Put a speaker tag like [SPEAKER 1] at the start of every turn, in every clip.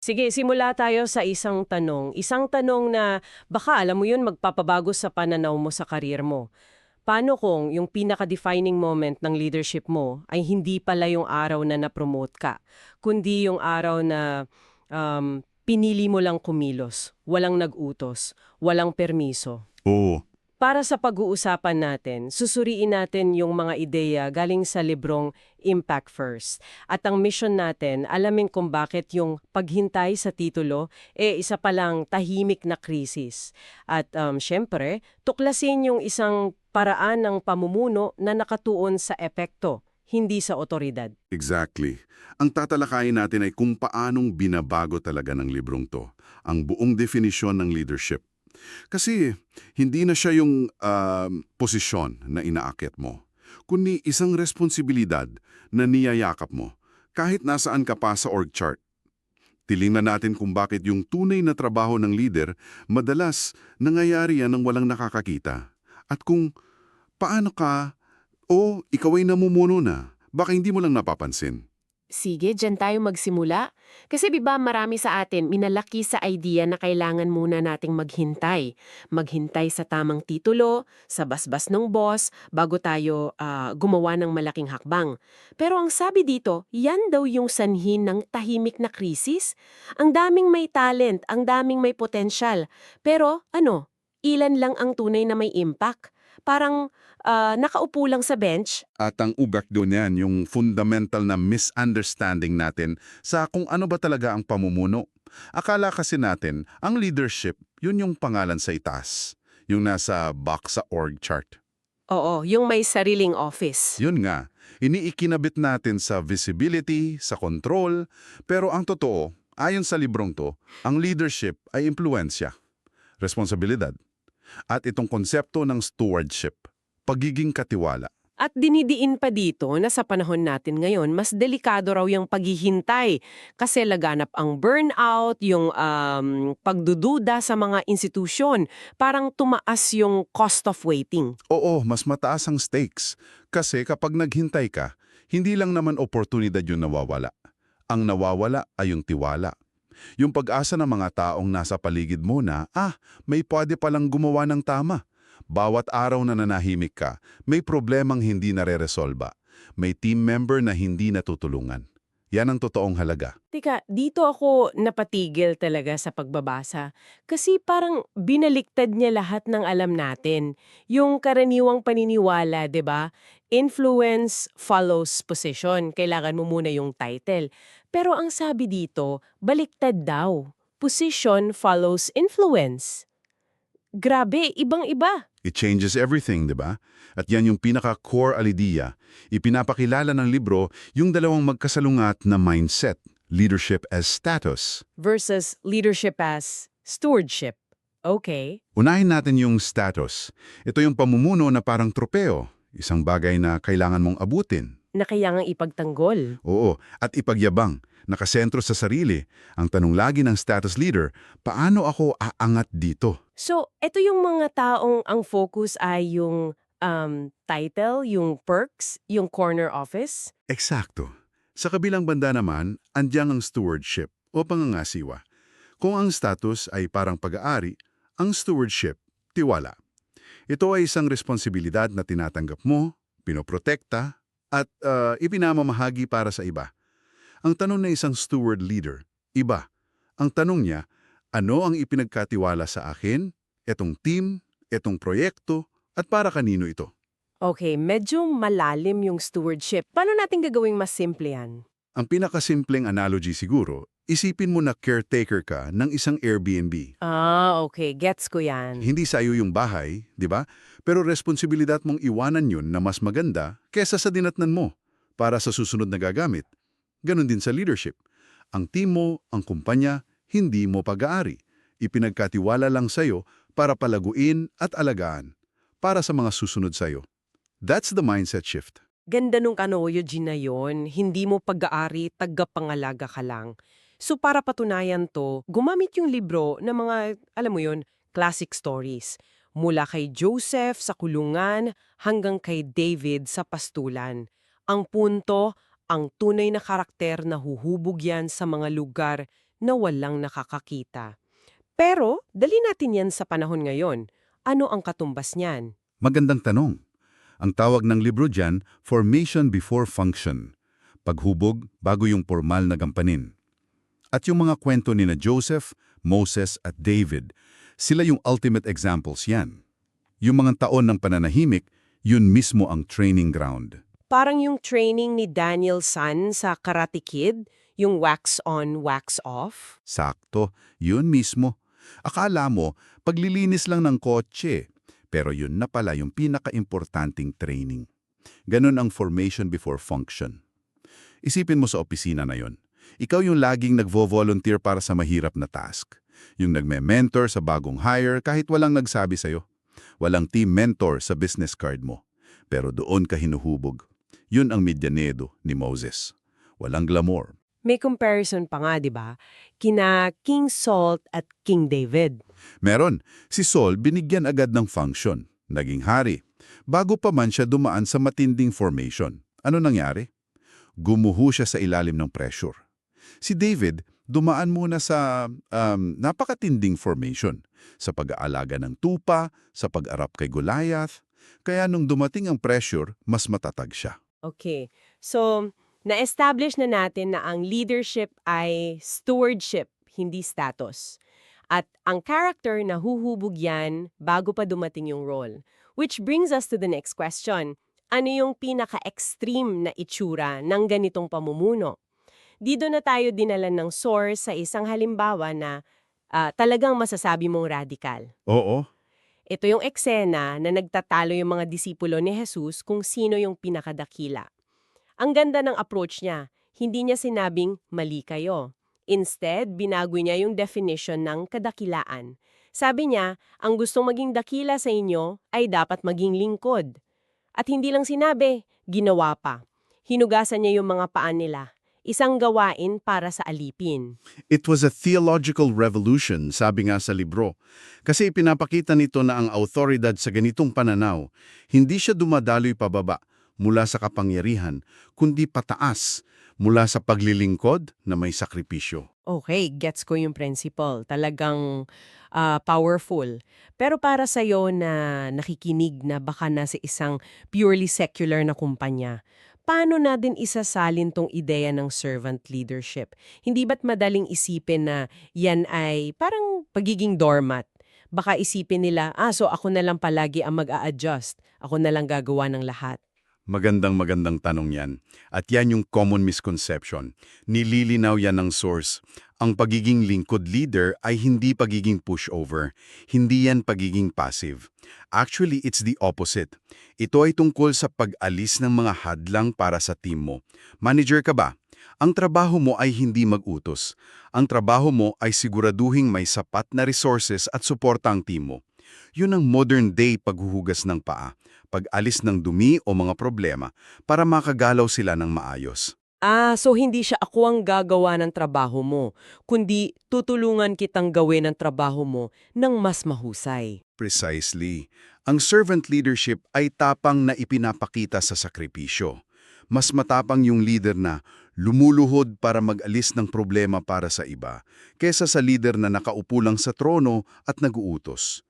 [SPEAKER 1] Sige, simula tayo sa isang tanong. Isang tanong na baka alam mo yun magpapabago sa pananaw mo sa karir mo. Paano kung yung pinaka-defining moment ng leadership mo ay hindi pala yung araw na na-promote ka, kundi yung araw na pinili mo lang kumilos, walang nag-utos, walang permiso?
[SPEAKER 2] Oo,
[SPEAKER 1] Para sa pag-uusapan natin, susuriin natin yung mga ideya galing sa librong Impact First. At ang mission natin, alamin kung bakit yung paghintay sa titulo, isa palang tahimik na krisis. At syempre, tuklasin yung isang paraan ng pamumuno na nakatuon sa epekto, hindi sa otoridad.
[SPEAKER 2] exactly. Ang tatalakayin natin ay kung paanong binabago talaga ng librong to ang buong definisyon ng leadership. Kasi hindi na siya yung posisyon na inaakit mo, kundi isang responsibilidad na niyayakap mo kahit nasaan ka pa sa org chart. Tingnan natin kung bakit yung tunay na trabaho ng leader madalas nangyayari yan ng walang nakakakita. At kung paano ka o ikaw ay namumuno na, baka hindi mo lang napapansin.
[SPEAKER 3] Sige, dyan tayo magsimula. Kasi 'di ba marami sa atin minalaki sa idea na kailangan muna nating maghintay. Maghintay sa tamang titulo, sa basbas ng boss, bago tayo gumawa ng malaking hakbang. Pero ang sabi dito, yan daw yung sanhin ng tahimik na krisis. Ang daming may talent, ang daming may potensyal. Pero ano, ilan lang ang tunay na may impact. Parang nakaupo lang sa bench.
[SPEAKER 2] At ang ugat doon yan, yung fundamental na misunderstanding natin sa kung ano ba talaga ang pamumuno. Akala kasi natin, ang leadership, yun yung pangalan sa itaas. Yung nasa box sa org chart.
[SPEAKER 3] Oo, yung may sariling office.
[SPEAKER 2] Yun nga, iniikinabit natin sa visibility, sa control, pero ang totoo, ayon sa librong to, ang leadership ay impluensya, responsibilidad, at itong konsepto ng stewardship, pagiging katiwala.
[SPEAKER 3] At dinidiin pa dito na sa panahon natin ngayon, mas delikado raw yung paghihintay kasi laganap ang burnout, yung pagdududa sa mga institusyon. Parang tumaas yung cost of waiting.
[SPEAKER 2] Oo, mas mataas ang stakes. Kasi kapag naghintay ka, hindi lang naman oportunidad yung nawawala. Ang nawawala ay yung tiwala. Yung pag-asa ng mga taong nasa paligid mo na, may pwede palang gumawa ng tama. Bawat araw na nanahimik ka, may problemang hindi nare-resolba. May team member na hindi natutulungan. Yan ang totoong halaga.
[SPEAKER 3] Tika, dito ako napatigil talaga sa pagbabasa. Kasi parang binaliktad niya lahat ng alam natin. Yung karaniwang paniniwala, 'di ba? Influence follows position. Kailangan mo muna yung title. Pero ang sabi dito, baliktad daw. Position follows influence. Grabe, ibang-iba.
[SPEAKER 2] It changes everything, di ba? At yan yung pinaka-core alidiya. Ipinapakilala ng libro yung dalawang magkasalungat na mindset, leadership as status.
[SPEAKER 3] Versus leadership as stewardship. Okay.
[SPEAKER 2] Unahin natin yung status. Ito yung pamumuno na parang tropeo, isang bagay na kailangan mong abutin.
[SPEAKER 3] Na kailangang ipagtanggol.
[SPEAKER 2] Oo, at ipagyabang, nakasentro sa sarili. Ang tanong lagi ng status leader, paano ako aangat dito?
[SPEAKER 3] So, eto yung mga taong ang focus ay yung title, yung perks, yung corner office.
[SPEAKER 2] Eksakto. Sa kabilang banda naman, andyang ang stewardship o pangangasiwa. Kung ang status ay parang pag-aari, ang stewardship, tiwala. Ito ay isang responsibilidad na tinatanggap mo, pinoprotekta, at ipinamamahagi para sa iba. Ang tanong ng isang steward leader, iba. Ang tanong niya, ano ang ipinagkatiwala sa akin, etong team, etong proyekto, at para kanino ito?
[SPEAKER 3] Okay, medyo malalim yung stewardship. Paano natin gagawing mas simple yan?
[SPEAKER 2] Ang pinakasimpleng analogy siguro, isipin mo na caretaker ka ng isang Airbnb.
[SPEAKER 3] Okay. Gets ko yan.
[SPEAKER 2] Hindi sa iyo yung bahay, di ba? Pero responsibilidad mong iwanan yun na mas maganda kesa sa dinatnan mo para sa susunod na gagamit. Ganon din sa leadership. Ang team mo, ang kumpanya, hindi mo pag-aari. Ipinagkatiwala lang sa'yo para palaguin at alagaan para sa mga susunod sa'yo. That's the mindset shift.
[SPEAKER 3] Ganda nung Eugene na yun. Hindi mo pag-aari, tagapangalaga ka lang. So para patunayan to, gumamit yung libro ng mga, alam mo yun, classic stories. Mula kay Joseph sa kulungan hanggang kay David sa pastulan. Ang punto, ang tunay na karakter na huhubog yan sa mga lugar
[SPEAKER 1] na walang nakakakita. Pero, dali natin yan sa panahon ngayon. Ano ang katumbas niyan?
[SPEAKER 2] Magandang tanong. Ang tawag ng libro dyan, Formation Before Function. Paghubog bago yung formal na gampanin. At yung mga kwento ni na Joseph, Moses at David, sila yung ultimate examples yan. Yung mga taon ng pananahimik, yun mismo ang training ground.
[SPEAKER 1] Parang yung training ni Daniel San sa Karate Kid, yung wax on, wax off.
[SPEAKER 2] Sakto, yun mismo. Akala mo, paglilinis lang ng kotse, pero yun na pala yung pinaka-importanting training. Ganun ang formation before function. Isipin mo sa opisina na yon. Ikaw yung laging nagvo-volunteer para sa mahirap na task. Yung nagme-mentor sa bagong hire kahit walang nagsabi sa'yo. Walang team mentor sa business card mo. Pero doon ka hinuhubog. Yun ang Midyanedo ni Moses. Walang glamour.
[SPEAKER 1] May comparison pa nga, di ba? Kina King Saul at King David.
[SPEAKER 2] Meron, si Saul binigyan agad ng function. Naging hari. Bago pa man siya dumaan sa matinding formation. Ano nangyari? Gumuho siya sa ilalim ng pressure. Si David, dumaan muna sa napakatinding formation. Sa pag-aalaga ng tupa, sa pag-arap kay Goliath. Kaya nung dumating ang pressure, mas matatag siya.
[SPEAKER 1] Okay. So, na-establish na natin na ang leadership ay stewardship, hindi status. At ang character na huhubog yan bago pa dumating yung role. Which brings us to the next question. Ano yung pinaka-extreme na itsura ng ganitong pamumuno? Dito na tayo dinalan ng source sa isang halimbawa na talagang masasabi mong radical.
[SPEAKER 2] Oo.
[SPEAKER 1] Ito yung eksena na nagtatalo yung mga disipulo ni Jesus kung sino yung pinakadakila. Ang ganda ng approach niya, hindi niya sinabing mali kayo. Instead, binago niya yung definition ng kadakilaan. Sabi niya, ang gustong maging dakila sa inyo ay dapat maging lingkod. At hindi lang sinabi, ginawa pa. Hinugasan niya yung mga paan nila. Isang gawain para sa alipin.
[SPEAKER 2] It was a theological revolution, sabi nga sa libro. Kasi ipinapakita nito na ang autoridad sa ganitong pananaw, hindi siya dumadaloy pababa mula sa kapangyarihan, kundi pataas mula sa paglilingkod na may sakripisyo.
[SPEAKER 1] Okay, gets ko yung principle. Talagang powerful. Pero para sa'yo na nakikinig na baka nasa isang purely secular na kumpanya, paano natin isasalin tong ideya ng servant leadership? Hindi ba't madaling isipin na yan ay parang pagiging doormat? Baka isipin nila, so ako na lang palagi ang mag-a-adjust. Ako na lang gagawa ng lahat.
[SPEAKER 2] Magandang tanong yan. At yan yung common misconception. Nililinaw yan ng source. Ang pagiging lingkod leader ay hindi pagiging pushover. Hindi yan pagiging passive. Actually, it's the opposite. Ito ay tungkol sa pag-alis ng mga hadlang para sa team mo. Manager ka ba? Ang trabaho mo ay hindi mag-utos. Ang trabaho mo ay siguraduhing may sapat na resources at suporta ang team mo. Yun ang modern-day paghuhugas ng paa, pag-alis ng dumi o mga problema para makagalaw sila ng maayos.
[SPEAKER 1] So hindi siya ako ang gagawa ng trabaho mo, kundi tutulungan kitang gawin ang trabaho mo ng mas mahusay.
[SPEAKER 2] Precisely. Ang servant leadership ay tapang na ipinapakita sa sakripisyo. Mas matapang yung leader na lumuluhod para mag-alis ng problema para sa iba, kesa sa leader na nakaupo lang sa trono at nag-uutos.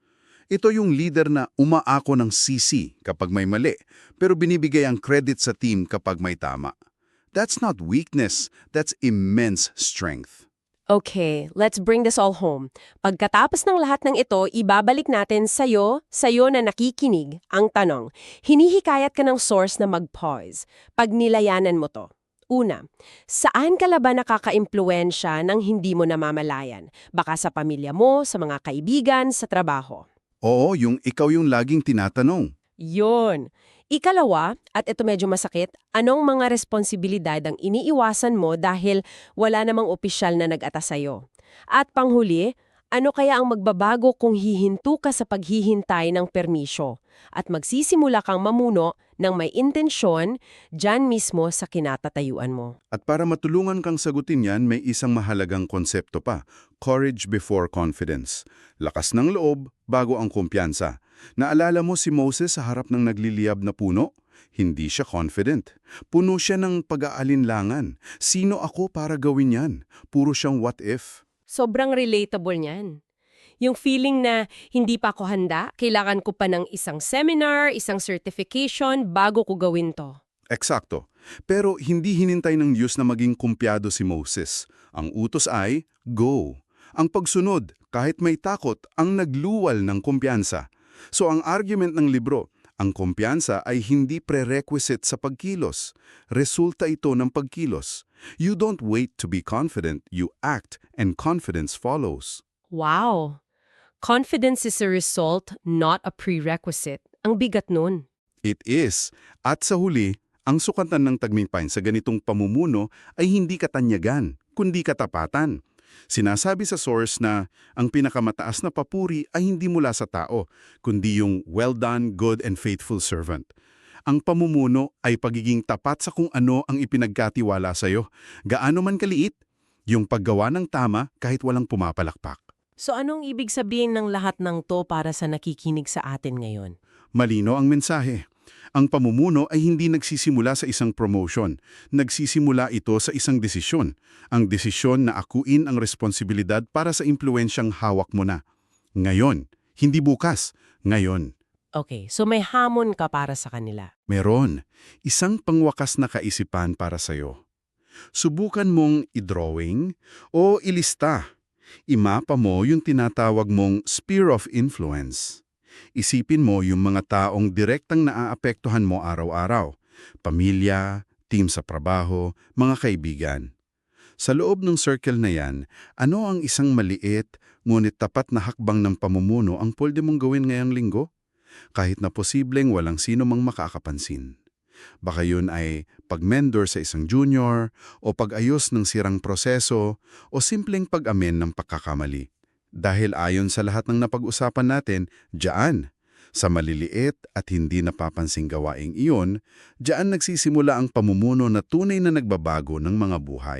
[SPEAKER 2] Ito yung leader na umaako ng sisi kapag may mali, pero binibigay ang credit sa team kapag may tama. That's not weakness, that's immense strength.
[SPEAKER 1] Okay, let's bring this all home. Pagkatapos ng lahat ng ito, ibabalik natin sa'yo na nakikinig, ang tanong. Hinihikayat ka ng source na mag-pause. Pag nilayanan mo to. Una, saan ka ba nakaka-impluwensya ng hindi mo namamalayan? Baka sa pamilya mo, sa mga kaibigan, sa trabaho.
[SPEAKER 2] Oo, yung ikaw yung laging tinatanong.
[SPEAKER 1] Yun. Ikalawa, at ito medyo masakit, anong mga responsibilidad ang iniiwasan mo dahil wala namang opisyal na nag-ata sa'yo? At panghuli, ano kaya ang magbabago kung hihinto ka sa paghihintay ng permisyo at magsisimula kang mamuno ng may intensyon dyan mismo sa kinatatayuan mo?
[SPEAKER 2] At para matulungan kang sagutin yan, may isang mahalagang konsepto pa, courage before confidence. Lakas ng loob bago ang kumpiyansa. Naalala mo si Moses sa harap ng nagliliyab na puno? hindi siya confident. Puno siya ng pag-aalinlangan. Sino ako para gawin yan? Puro siyang what if.
[SPEAKER 4] Sobrang relatable niyan. Yung feeling na hindi pa ako handa, kailangan ko pa ng isang seminar, isang certification bago ko gawin to.
[SPEAKER 2] Eksakto. Pero hindi hinintay ng Diyos na maging kumpyado si Moses. Ang utos ay, go. Ang pagsunod, kahit may takot, ang nagluwal ng kumpiyansa. So ang argument ng libro, ang kumpiyansa ay hindi prerequisite sa pagkilos. Resulta ito ng pagkilos. You don't wait to be confident, you act, and confidence follows.
[SPEAKER 4] Wow! Confidence is a result, not a prerequisite. Ang bigat nun.
[SPEAKER 2] It is. At sa huli, ang sukatan ng tagumpay sa ganitong pamumuno ay hindi katanyagan, kundi katapatan. Sinasabi sa source na ang pinakamataas na papuri ay hindi mula sa tao, kundi yung well done, good and faithful servant. Ang pamumuno ay pagiging tapat sa kung ano ang ipinagkatiwala sa iyo, gaano man kaliit, yung paggawa ng tama kahit walang pumapalakpak.
[SPEAKER 1] So anong ibig sabihin ng lahat ng to para sa nakikinig sa atin ngayon?
[SPEAKER 2] Malino ang mensahe. Ang pamumuno ay hindi nagsisimula sa isang promotion. Nagsisimula ito sa isang desisyon. Ang desisyon na akuin ang responsibilidad para sa impluensyang hawak mo na. Ngayon, hindi bukas. Ngayon.
[SPEAKER 1] Okay, so may hamon ka para sa kanila.
[SPEAKER 2] Meron. Isang pangwakas na kaisipan para sa'yo. Subukan mong i-drawing o ilista. Imapa mo yung tinatawag mong sphere of influence. Isipin mo yung mga taong direktang naaapektuhan mo araw-araw. Pamilya, team sa trabaho, mga kaibigan. Sa loob ng circle na yan, ano ang isang maliit, ngunit tapat na hakbang ng pamumuno ang pwede mong gawin ngayong linggo? Kahit na posibleng walang sino mang makakapansin. Baka yun ay pag-mentor sa isang junior, o pag-ayos ng sirang proseso, o simpleng pag-amen ng pagkakamali. Dahil ayon sa lahat ng napag-usapan natin, diyan, sa maliliit at hindi napapansing gawaing iyon, diyan nagsisimula ang pamumuno na tunay na nagbabago ng mga buhay.